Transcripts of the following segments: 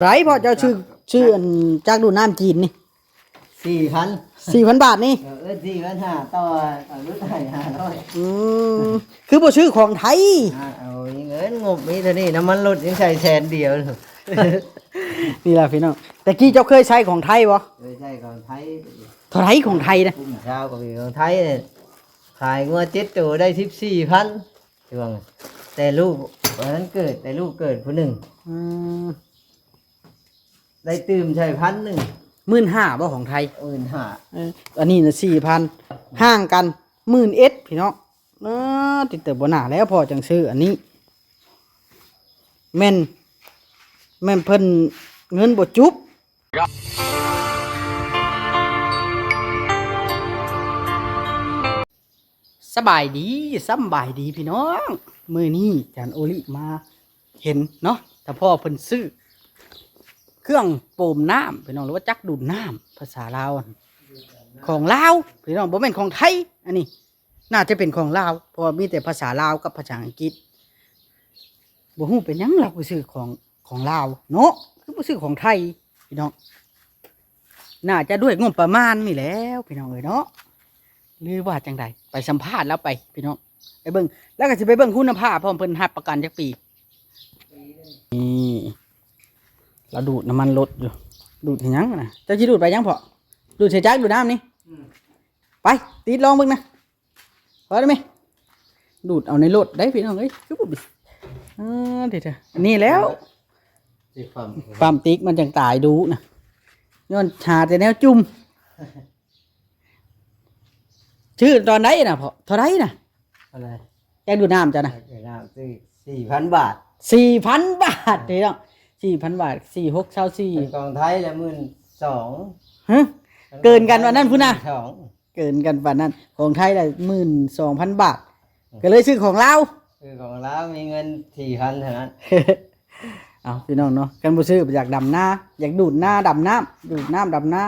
ไรพอเจ้าชื่ออันจากดูน้ำจีนนี่ 4,000 4,000 บาทนี่ 4,500ต่อรุ่นให้500คือบ่ชื่อของไทย เอาเงินงบมีเท่านี้น้ำมันรถยังใช้แสนเดียว นี่แหละพี่น้องแต่กี้เจ้าเคยใช้ของไทยบ่ เคยใช้ของไทย เท่าไหร่ของไทยนะ กุ้มเช้าก็มีของไทยเนี่ยขายงัว7ตัวได้14,000ช่วงแต่ลูกวันนั้นเกิดแต่ลูกเกิดผู้หนึ่ง ได้ตื่มใช่1,000 15,000บ่ของไทย 15,000 อันนี้น่ะ4,000ห่างกัน11,000พี่น้องติดเติบบ่น่าแล้วพอจังซื้ออันนี้แม่นเพิ่นเงินบ่จุบสบายดีพี่น้องมื้อนี้จานโอลิมาเห็นเนาะแต่พ่อเพิ่นซื้อเครื่องโป่มน้ำพี่น้องหรือว่าจักดูดน้ำภาษาลาวของลาวพี่น้องบ่แม่นของไทยอันนี้น่าจะเป็นของลาวเพราะมีแต่ภาษาลาวกับภาษาอังกฤษบ่ฮู้เป็นหยังเราไปซื้อของลาวเนาะคือบ่ซื้อของไทยพี่น้องน่าจะด้วยงบประมาณนี่แหล้วพี่น้องเอ้ยเนาะหรือว่าจังใดไปสัมภาษณ์แล้วไปพี่น้องไปเบิ่งแล้วก็สิไปเบิ่งคุณภาพพร้อมเพิ่นรับประกันจักปีนี่เราดูดน้ำมันรถอยู่ดูดเห็นยังนะเจ้าจีดูดไปยังพอดูดเสียจักดูดน้ำนี่ไปตีลองเบิ่งนะพอได้ไหมดูดเอาในรถได้พี่น้องเอ้ยคือบุบเดี๋ยวนี่แล้วความติ๊กมันจังตายดูนะย้อนชาแต่แนวจุ่มชื่อตอนไหนนะพอเท่าไหร่นะ อะไร แกดูดน้ำจ้ะนะ น้ำซื้อ4,000 บาท 4,000 บาทพี่น้อง4,000 บาท4624ของไทยละ12,000ฮะเกินกันวันนั้นพุ่นนะ 12,000 เกินกันวันนั้นของไทยได้12,000 บาทก็เลยซื้อของลาว คือของเรามีเงิน 4,000 เท่านั้น เอาพี่น้องเนาะกันบ่ซื้ออยากดำหน้าอยากดูดหน้าดำน้ำดูดน้ำดำหน้า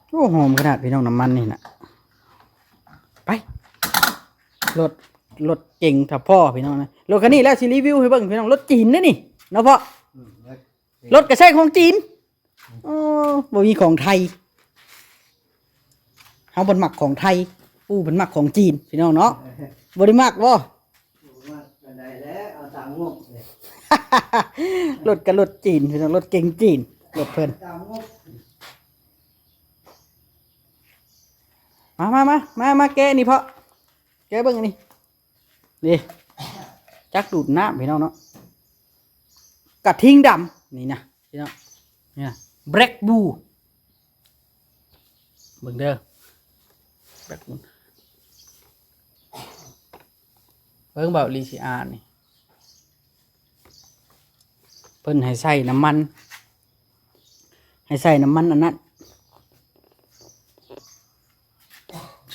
โอ้หอมขนาดพี่น้องน้ำมันนี่นะไปรถเก่งถ้าพ่อพี่น้องนะรถคันนี้แล้วสิรีวิวให้เบิ่งพี่น้องรถจีนเด้อนี่เนาะพ่อรถกระแสของจีนบ่มีของไทยเฮาบ่มักของไทยปู่เพิ่นมักของจีนพี่น้องเนาะบ่ได้มักบ่ ได้แล้วเอาตามงบเลย รถกับรถจีนพี่น้องรถเก่งจีนรถเพิ่น ตามงบ มาแกะนี่เพาะแกะเบิ่งอันนี้นี่จักดูดน้ำพี่น้องเนาะกระทิงดำนี่นะพี่น้องนี่นะแบล็กบูเบิ่งเด้อแบล็กบูเบิ่งเบาลีซีอาร์นี่เพิ่นให้ใส่น้ำมันอันนั้น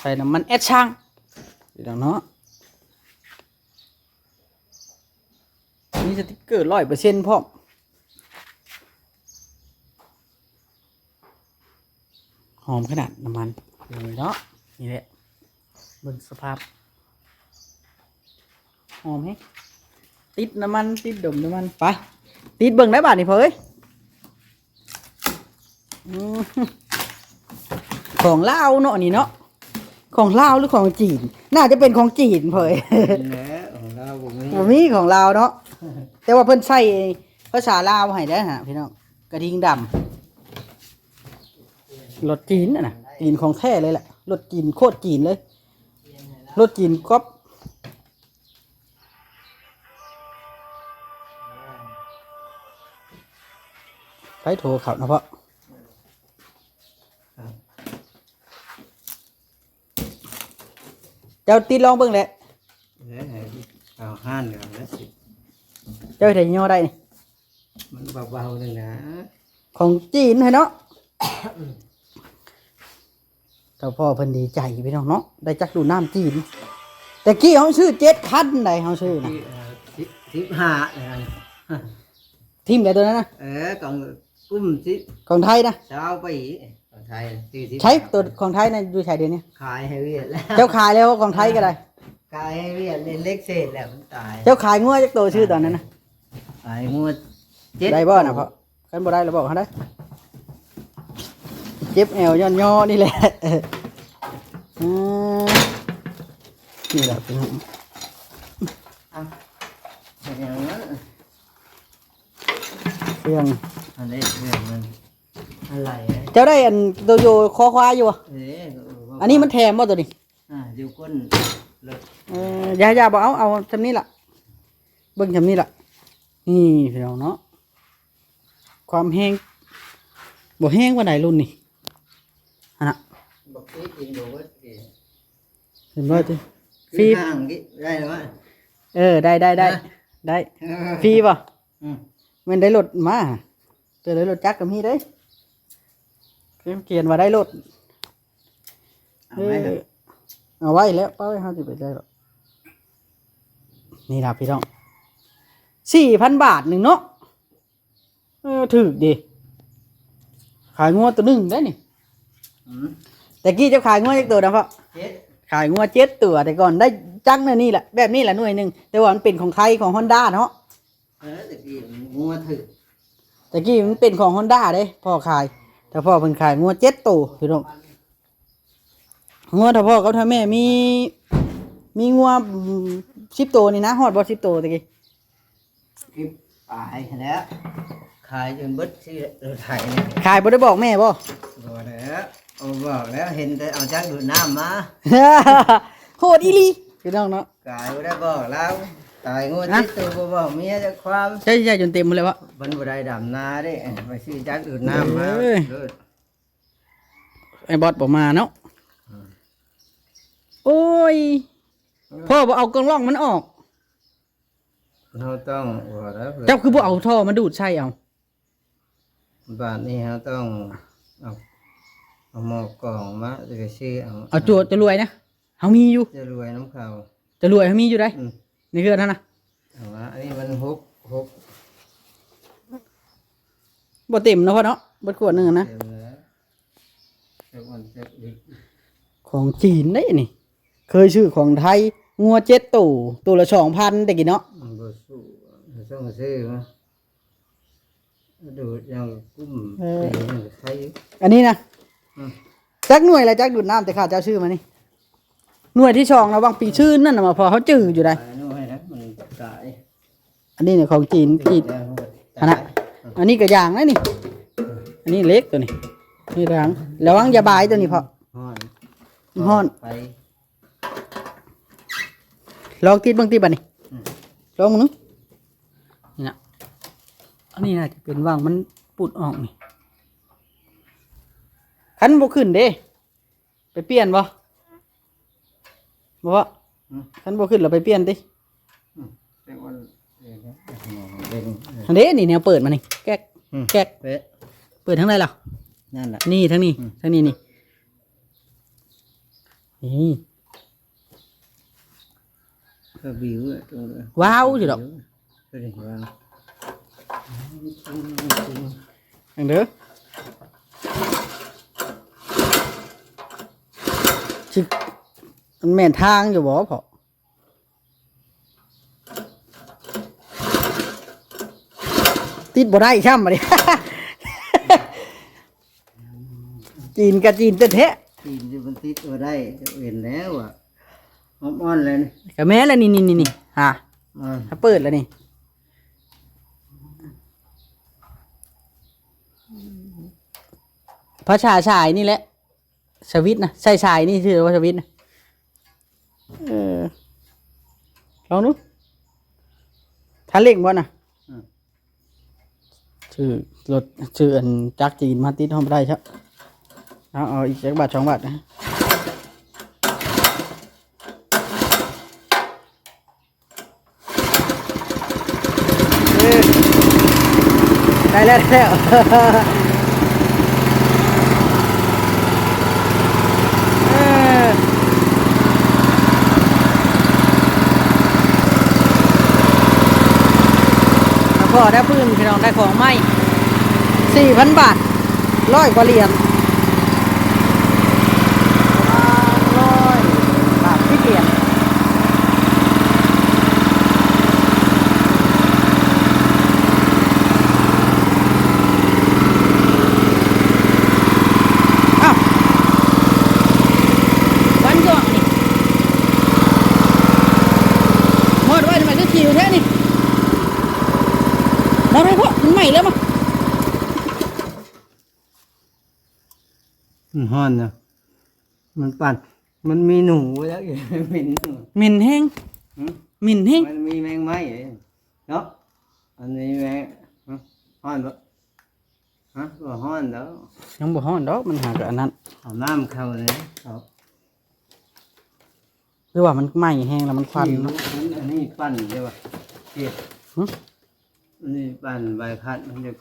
ใส่น้ำมันแอดช่างพี่น้องเนาะมีสติ๊กเกอร์100%พร้อมหอมขนาดน้ำมันเลยเนาะนี่แหละเบิ่งสภาพหอมไหมติดน้ำมันติดดมน้ำมันไปติดเบิ่งได้บาทนี่เผยของลาวเนาะนี่เนาะของลาวหรือของจีนน่าจะเป็นของจีนเผย แล้วของเราผม มีของลาวเนาะแต่ว่าเพิ่นใช้ภาษาลาวให้ได้ฮะพี่น้องกระดิ่งดำรถจีนน่ะจีนของแท้เลยแหละรถจีนโคตรจีนเลยรถจีนก๊อปไปโทรเขานะพ่อเจ้าตีลองเบิ่งแหละ เอาห้านเดี๋ยวนะสิ เจ้าได้ย่อได้นี่ มันเบาๆนึงนะ ของจีนให้เนาะเจ้าพ่อเพิ่นดีใจพี่น้องเนาะได้จักดูน้ำจีนแต่กี้เขาซื้อ7,000ได้เขาซื้อนะ 15เลย ทีมไหนตัวนั้นนะ cònกุ้มสิ ของไทยนะ sao bị còn thầy ใช้ตัวของไทยนะอยู่ใช้เดี๋ยวนี้ khai hay biết เจ้าขายแล้วของไทยก็ได้ khai hay biết lên lếch xệt là cũng tài เจ้าขายงัวจักตัวชื่อตอนนั้นนะ ขายงัวเจ็ด ได้บ่นะพ่อคันบ่ได้เราบอกเขาได้เจ็บแอวย่อนย่อนี่แหละอืมนี่แหละพี่น้อง เป็นอย่างนั้น เครื่อง อันนี้เรื่องมันอะไรอะ เจ้าได้อันโตโยคอควายอยู่บ่ เอ๊ะ อันนี้มันแถมบ่ตัวนี้ อยู่ก้นเลย อย่าบ่เอาทำนี้ล่ะเบิ่งทำนี้ล่ะนี่พี่น้องเนาะความแห้งบ่แห้งว่าใดรุ่นนี่อันน่ะ บอกที่กินบอกว่ากิน เห็นบ่ติฟรี ห่างกี่ได้หรือเปล่า ได้ฟรีป่ะ อืม มันได้รถมาเจอได้รถจักรกับมีได้เขียนว่าได้รถ เอาไว้เถอะ เอาไว้แล้วป้าไว้ห้าสิบไปได้หรอกนี่ล่ะพี่น้อง4,000 บาทหนึ่งเนาะถูกดิขายงัวตัวหนึ่งได้นี่ อืม แต่กี้เจะขายงัวจักตัวนะพ่อ เจ็ด ขายงัว7 ตัวแต่ก่อนได้จังนี่แหละแบบนี้แหละหน่วยหนึ่งแต่ว่ามันเป็นของใครของ Honda เนาะ ตะกี้งัวถึก แต่กี้มันเป็นของ Honda เด้พ่อขายแต่พ่อเพิ่นขายงัว7 ตัวพี่น้องงัวถ้าพ่อกับถ้าแม่มีงัว10 ตัวนี่นะฮอดบ่10 ตัวตะกี้ คลิปปลายแล้วขายจนเบิดที่รถไถเนี่ย ขายบ่ได้บอกแม่บ่ บอกแล้วเอาบอกแล้วเห็นแต่เอาจักดูดน้ำมา โหดอีหลีพี่น้องเนาะ กายบ่ได้บอกแล้วตายงัวที่ตัวบ่บอกเมียจะความ ใช่จนเต็มหมดเลยวะ มันบ่ได้ดำนาเด้ไปซื้อจักดูดน้ำมา เอ้ย เลิศ ไอ้บอสบ่มาเนาะโอ้ยพ่อบ่เอากระล่องมันออก เราต้องบอกแล้ว เจ้าคือบ่เอาท่อมาดูดใช่เอา บ้านนี้เราต้องเอาหมอกกล่องมาจะไปซื้อเอา เอาจวดจะรวยนะเฮามีอยู่ จะรวยน้ำเขา จะรวยเฮามีอยู่ได้ อืม ในเรือนนั่นน่ะ เอาละอันนี้มันหก บ่เต็มเนาะพ่อเนาะบ่ขวดหนึงอะนะ เต็มแล้วเจ็บวันเจ็บอีก ของจีนได้นี่ เคยชื่อของไทยงัว7 ตัวละ 2,000แต่กี้เนาะ มันบ่สู้ต้องซื้อมาดูดอย่างกุ้มใช้ อันนี้นะ อืม จักหน่วยอะไรจักดูดน้ำแต่ข้าเจ้าชื่อมานี่หน่วยที่2ระวังปีชื่อนั่นน่ะมาพอเขาจื้ออยู่ได้ ตายนู่นให้นะมันตาย อันนี้เนี่ยของจีน แล้ว อันน่ะอันนี้ก็ยางนะนี่ อันนี้เล็กตัวนี้นี่ยางระวังอย่าบายตัวนี้พอ ฮ้อน ฮ้อน ไป ลองติดเบางติดบัดนี่ อืม ลองมึงนึงนี่นะอันนี้น่าจะเป็นว่างมันปุดออกนี่คันบ่ขึ้นเด้ไปเปลี่ยนบ่บ่ว่าคันบ่ขึ้นเราไปเปลี่ยนติ เรียกว่าเด้ง อันนี้นี่แนวเปิดมานี่แก๊ก อืม แก๊ก เป๊ะ เปิดทั้งไรล่ะ นั่นแหละ นี่ทั้งนี้ อืม ทั้งนี้นี่นี่ ก็บิวอะตรงนี้ ว้าวสิดอก ก็ได้วาง อย่างเด้อชิมันแม่นทางอยู่บ่พอติดบ่ได้ช่ำมาดิ จีนกับจีนแท้ ตีนจะมันติดตัวได้จะเห็นแล้วอ่ะอ้อนๆเลยนี่ ๆกับแม่แล้วนี่ฮะ อ่า ถ้าเปิดแล้วนี่พระชาชายนี่แหละสวิตช์นะใช่ชายนี่ชื่อว่าสวิตช์นะลองดูถ้าเล่งบ่น่ะชื่อรถชื่ออันจักรจีนมาติดห้องได้ใช่เอาอีกสักบาท2 บาทนะได้แล้วได้แล้ว แล้วก็ได้ปืนพี่น้องได้ของใหม่ 4,000 บาท100 กว่าเหรียญ100 บาทที่เหรียญ มาได้เพราะมันใหม่แล้วมั้ง ฮ้อนนะมันปั่นมันมีหนูแล้วอย่างเหม็นหนู หมิ่นแห้ง หืม หมิ่นแห้ง มันมีแมงไม้เนาะอันนี้แมงฮ้อนปะฮะก็ฮ้อนแล้ว ยังบ่ฮ้อนดอกมันหากับอันนั้น เอาน้ำเข้าเลยครับ หรือว่ามันไหม้แห้งแล้วมันควันเนาะ อันนี้ปั่นใช่ป่ะเจ็บ หึ อันนี้ปั่นใบพัดมันจะ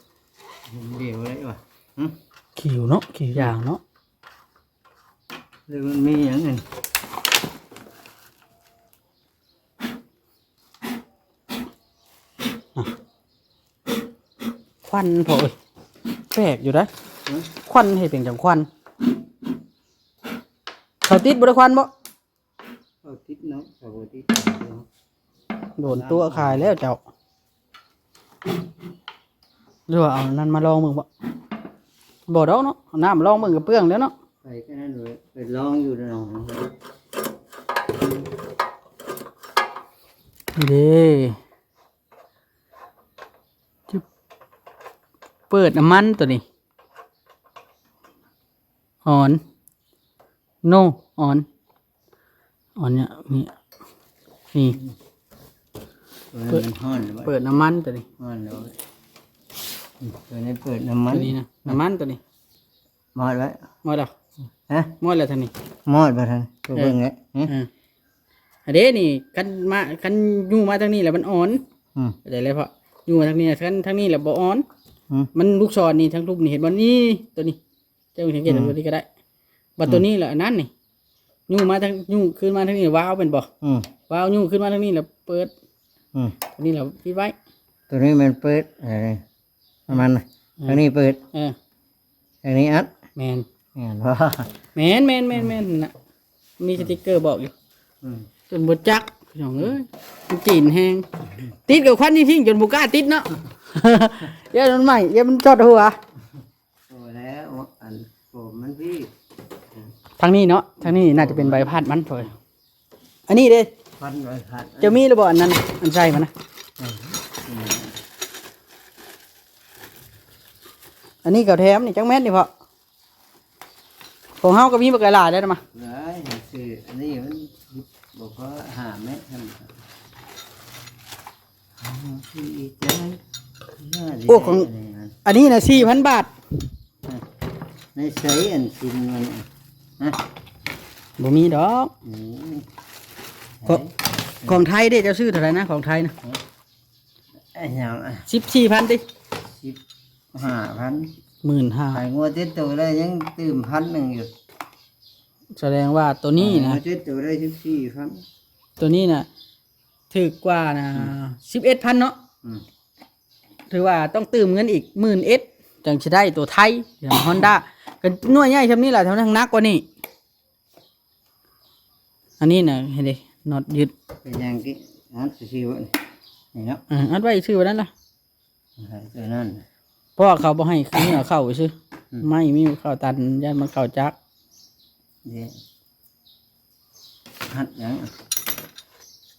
เดี่ยวเลยป่ะหึ ขิวเนาะขิวอย่างเนาะ หรือมันมีอย่างอื่น ควันพอเอ้ยแปลกอยู่นะ หึ ควันเฮ็ดเป็นจังควันเขาติดบ่ได้ควันบ่ เอาติดเนาะเอาบ่ติด โดนตัวขายแล้วเจ้าหรือว่าเอานั่นมาลองมึงบ่บ่ดอกเนาะเอาน้ำมาลองมึงกับเปลืองแล้วเนาะ ไปแค่นั้นเลยไปลองอยู่นะน้อง นี่เด้จึ๊บเปิดน้ำมันตัวนี้ออนโนออนเนี่ยนี่นี่ มันฮ้อนหรือเปล่า เปิดน้ำมันตัวนี้ ฮ้อนแล้วตัวนี้เปิดน้ำมัน ตัวนี้นะน้ำมันตัวนี้ มอดไว้ หมดแล้ว ฮะ หมดแล้วท่านนี่ มอดบ่ทันตัวเบิ่งไง อันเด้นี่กันยู่มาทางนี้แหละมันอ่อน อืม เข้าใจเลยเพราะยู่มาทางนี้ทางนี้แหละบ่อ่อน อืม มันลูกศรนี่ทั้งรูปนี่เห็นบ่นี่ตัวนี้เจ้าสังเกตตัวนี้ก็ได้บัดตัวนี้แหละอันนั้นนี่ยู่มาทางยู่ขึ้นมาทางนี้ว้าวเป็นบ่ อืม ว้าวยู่ขึ้นมาทางนี้แล้วเปิด อืม ตัวนี้เราปิดไว้ ตัวนี้มันเปิดอะไรมันน่ะตัวนี้เปิด เออ ตัวนี้อัด แมน เห็นป่ะ แมนน่ะมีสติ๊กเกอร์บอกอยู่ อืม จนบ่จักพี่น้องเอ้ยมันจีนแฮงติดกับควันนี่ทิ้งจนบ่กล้าติดเนาะ อย่ามันใหม่อย่ามันจอดหัว โอ้แล้วอันผมมันพี่ ทางนี้เนาะทางนี้น่าจะเป็นใบพัดมันเถอะอันนี้เด้ พันไว้พัด จะมีหรือบ่อันนั้นอันใช่มันนะอันนี้ก็แถมนี่จังแม่นนี่พอของเฮาก็มีบักหลายๆได้มา เลยคืออันนี้มันบอกว่าหาแม่ทำพี่ใจ อันนี้น่ะ 4,000 บาท ในใช้อันชิมมันนะ บ่มีดอก อืม ของไทยเด้เจ้าซื้อเท่าไหร่นะของไทยนะ ไอ้ยังอ่ะ 14,000ติ 15,000 15,000 ขายงัวเจ็ดตัวได้ยังตื่ม1,000อยู่ แสดงว่าตัวนี้นะ งัวเจ็ดตัวได้14,000 ตัวนี้น่ะถูกกว่านะ11,000เนาะ อืม ถือว่าต้องตื่มเงินอีก10,000จังสิได้ตัวไทยอย่าง Honda ก็หน่วยใหญ่ซำนี้แหละเท่านั้นนักกว่านี้อันนี้น่ะเห็นดิน็อตยึด เป็นยังกี้นั่นสิวนี่เนาะ อัดไว้ชื่อวันนั้นล่ะ ตัวนั้น เพราะว่าเขาบ่ให้เนื้อเข้าซื่อ อืม ไม่มีเข้าตันย่านมันเข้าจัก เดี๋ยวหัดยัง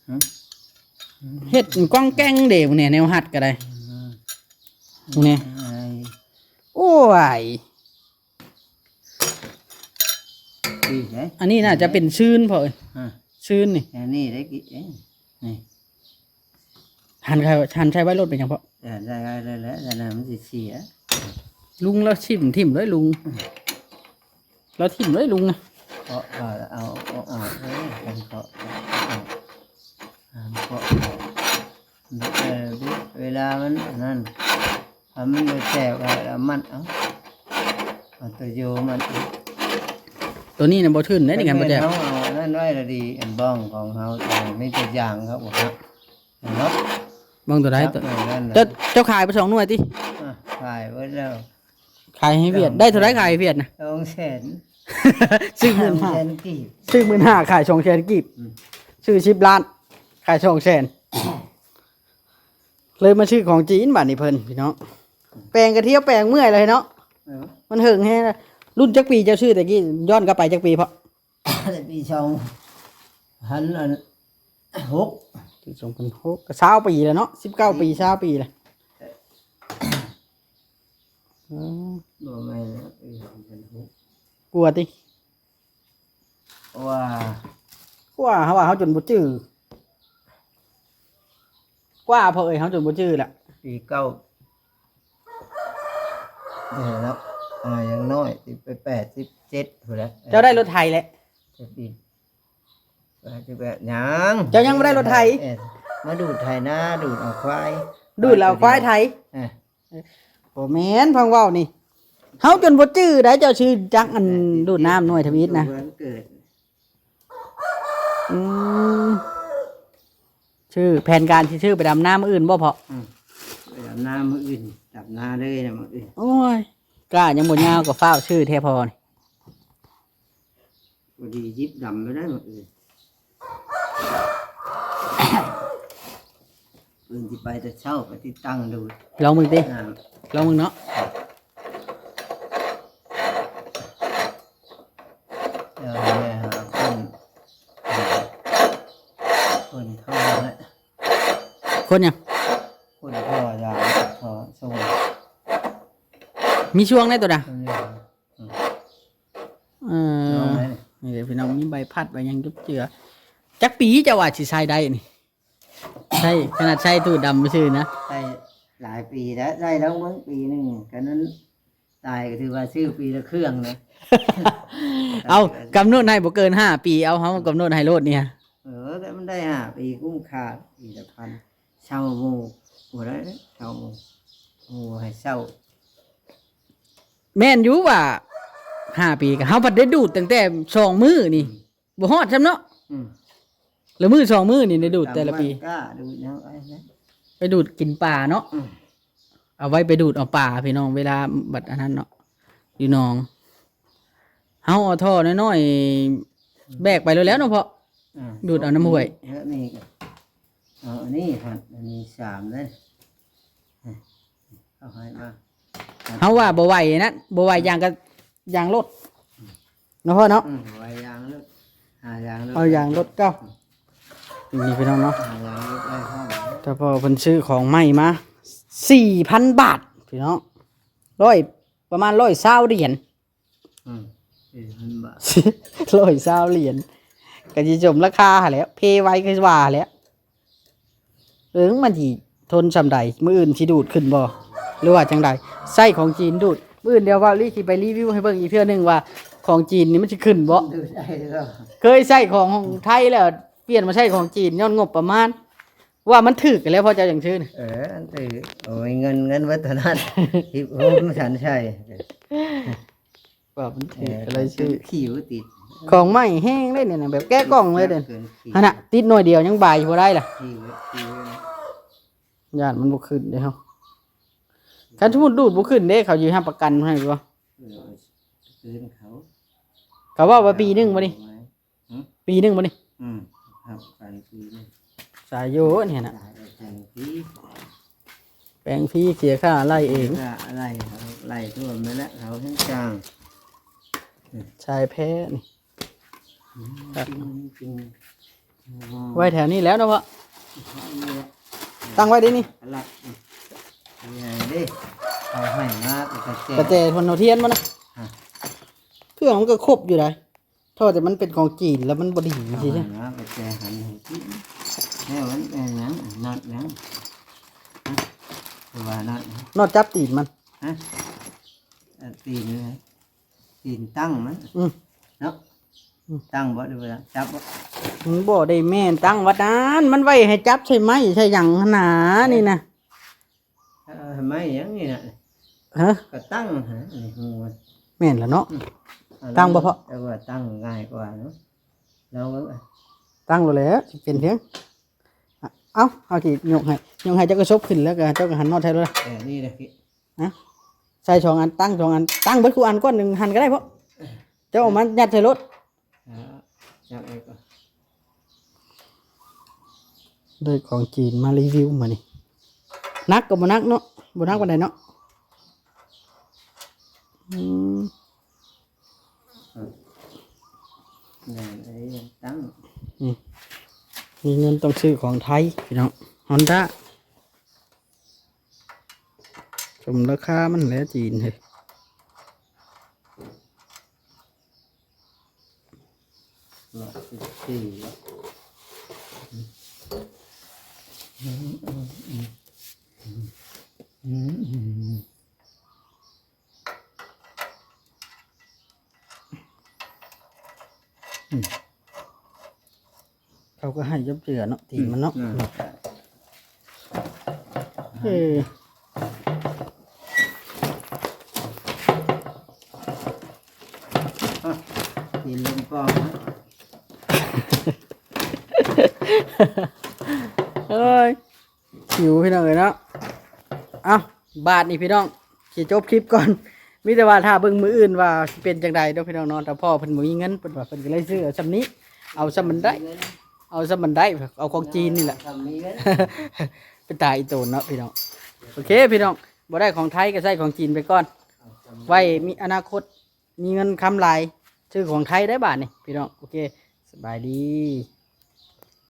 ฮะ เฮ็ดก้องแก้งเด้พวกเนี่ยแนวหัดก็ได้พวกเนี่ยโอ้ย ดีไหม อันนี้น่าจะเป็นชื่นพอเอ้ย ฮะ ชื่นนี่ อันนี้ได้กี่นี่ หันใช้ไว้รถเป็นหยังเพราะ ได้แล้วแต่น้ำมันเสีย ลุงแล้วทิ่มเลยลุงแล้วทิ่มเลยลุงนะ เอาเลยกันเคาะเคาะเวลามันนั่นทำมันแตกแล้วมันเอาตัวโยมัน ตัวนี้น่ะบ่ทื่นได้นี่กันบ่แจ๊ เขาเอานั่นไว้ละดีอันบ้องของเขาแต่ไม่ตัวอย่างครับผมครับเนาะ บางตัวใดตัว นั่น เจ้าขายไป2หน่วยติ ขายไว้แล้ว ขายให้เวียดได้เท่าไรขายให้เวียดนะ 200,000 ซื้อ 300,000กีบ ซื้อ15,000ขาย200,000กีบ อืม ซื้อ10 ล้านขาย200,000เลยมาชื่อของจีนบัดนี้เพิ่นพี่น้องแปลงกระเทียวแปลงเมื่อยเลยเนาะ เออ มันเหิงแฮงรุ่นจักปีเจ้าชื่อตะกี้ย้อนกลับไปจักปีเพราะ แต่ปีชองหันอัน6 ปี2006ก็20ปีแล้วเนาะ19ปี20ปีแล้ว อ๋อ บ่แม่นแล้วเป็นทุกข์ กลัวติ ว่า กลัวเขาว่าเขาจนบ่จื้อกว่าพอเอ้ยเขาจนบ่จื้อละ ปีเก้าครับยังน้อยสิไป87พุ่นแหละ เจ้าได้รถไถแหละ จะปี88ยัง เจ้ายังบ่ได้รถไถ มาดูดไถนาดูดเอาควาย ดูดแล้วควายไถ เอ้ย บ่แม่นพังเว้านี่เฮาจนบ่จื้อได้เจ้าชื่อจักอันดูดน้ำหน่วยทวีตนะ วันเกิด อืมชื่อแผนการที่ชื่อไปดำน้ำมื้ออื่นบ่พอ ไปดับนามื้ออื่นดับนาเลยนะมื้ออื่น โอ้ยกล้ายังบ่ยาวก็ฟ้าวชื่อแท้พอนี่ พอดียิบดำไปได้มื้ออื่นอื่นที่ไปแต่เช้าไปที่ตั้งดูด ลองมึงติ น้ ลองมึงเนาะ ำเดี๋ยวแม่หาคนท่อและ คนหยัง คนท่อยาวท่อส่ง มีช่วงได้ตัวใด คนนี้ เอ น้อง อ ไหม นี่เดี๋ยวพี่น้องมีใบพัดใบหยังจุบเจือจักปีจะว่าสิใช้ได้นี่ใช่ขนาดใช้ตู้ดำไม่ชื่อนะ ได้หลายปีแล้วได้แล้วมั้งปีหนึ่งกันนั้นตายก็ถือว่าซื้อปีละเครื่องนะ เอากำหนดให้บ่เกิน5 ปีเอาเฮากำหนดให้โลดเนี่ย แต่มันได้5 ปีคุ้มค่าปีละพันเช่าหมู่หัวได้เช่าหมู่ให้เช่า แม่นอยู่ว่า5 ปีก็เฮาพัดได้ดูดตั้งแต่2 มื้อนี่บ่ฮอดซำเนาะ อืม แล้วมื้อ2 มื้อนี่ได้ดูดแต่ละปี กล้าดูยังไงนะ ไปดูดกินปลาเนาะ อืม เอาไว้ไปดูดเอาปลาพี่น้องเวลาบัดอันนั้นเนาะอยู่หนองเฮาเอาท่อน้อยๆแบกไปแล้วเนาะเพาะ ดูดเอาน้ำห้วย เยอะนี่ก็อันนี้ครับอันนี้3เลยเอาให้มา เฮาว่าบ่ไหวนะบ่ไหวอย่างก็อย่างรถเนาะพ่อเนาะ ไว้ยางลึกหายางลึก เอาอย่างรถเก้านี่พี่น้องเนาะ หายางลึกได้ห้อง แต่พอเพิ่นซื้อของใหม่มา 4,000 บาทพี่น้องประมาณ120เหรียญ 4,000 บาท 120เหรียญก็สิสมราคาหั้นแหล้วเพไว้คือว่าแหล้วมันสิทนซำใดมื้ออื่นสิดูดขึ้นบ่หรือว่าจังใดไส้ของจีนดูดมื้ออื่นเดี๋ยวว่าลี่สิไปรีวิวให้เบิ่งอีกเทื่อนึงว่าของจีนนี่มันสิขึ้นบ่ ดูได้แล้ว เคยใช้ของไทยแล้วเปลี่ยนมาใช้ของจีนย้อนงบประมาณ ว่ามันถึกกันแล้วพอจะอย่างชื่อนี่ อันตื่โอ้ยเงินวัฒนธรรมฮิปโฮปฉันใช่ ว่ามันถึกอะไรชื่อ ขิวติด ของใหม่แห้งเลยเนี่ยนะแบบแก้กล่องเลยเด่น กินขิว ขนาดติดหน่อยเดียวยังบายบ่ได้ล่ะ ขิว ญาติมันบ่ขึ้นเด้เฮาคันสมมุติดูดบ่ขึ้นเด้เขาสิให้ประกันให้บ่ คืนเขา เขาว่าปีหนึงบ่นี่ปีหนึงบ่นี่ ครับการปีนี่ สายโยเนี่ยน่ะ แต่งปี แปลงฟรีเสียค่าไล่เอง อะไรเขาไล่ทั่วไปแล้วเขาทั้งจาง ชายแพ้นี่ จริง ไว้แถวนี้แล้วเนาะพ่อตั้งไว้ดินี่ หลักนี่ดิเอาให้มาแต่ กระเจพนโนเทียนบ่นะเครื่องมันก็ครบอยู่ได้โทษแต่มันเป็นของจีนแล้วมันบ่ดี เอา สิ ให้ ใช่ มาแต่หันให้กินแม่วันแม่ยังนัดยังว่านัด นอกจับตีนมัน ฮะตีนเลยตีนตั้งมัน อืม เนาะตั้งบ่ดูละจับบ่ มันบ่ได้แม่นตั้งวัดนั้นมันไว้ให้จับใช่ไหมใช่หยังหนานี่นะ ไม่ยังนี่น่ะ ฮะ ก็ตั้งฮะนี่ฮู้ แม่นแล้วเนาะ ตั้งบ่พอ แต่ว่าตั้งง่ายกว่าเนาะเราก็ ตั้งแล้วแหละสิเป็นเพียงเอ้าเอากี่ยกให้เจ้าก็ซบขึ้นแล้วก็เจ้าก็หันนอดใช่เลย นี่แหละพี่ ใส่2 อันตั้ง2 อันตั้งเบิดคู่อันก้อนหนึงหันก็ได้เพราะเจ้าเอามันยัดใส่รถ จับไว้ก่อน ด้วยของจีนมารีวิวมานี่นักก็บ่นักเนาะบ่นักปานใดเนาะอืม ไอ้ตั้ง มีเงินต้องซื้อของไทยพี่น้อง Honda สมราคามันแล้วจีนเฮ้ยเขาก็ให้ยับเจือเนาะตีนมันเนาะเออ กินลมกองนะ เอ้ยหิวพี่น้องเลยเนาะเอ้าบาทนี่พี่น้องสิจบคลิปก่อนมีแต่ว่าถ้าเบิ่งมืออื่นว่าสิเป็นจังใดเด้อพี่น้องเนาะแต่พ่อเพิ่นบ่มีเงินเพิ่นว่าเพิ่นก็เลยซื้อเอาซำนี้เอาซำมันได้เอาซำมันได้เอาของจีนนี่แหละ ทำนี้กัน เป็นตาอีโตนเนาะพี่น้องโอเคพี่น้องบ่ได้ของไทยก็ใช้ของจีนไปก่อน ไว้มีอนาคตมีเงินคำหลายซื้อของไทยได้บาทนี่พี่น้องโอเคสบายดี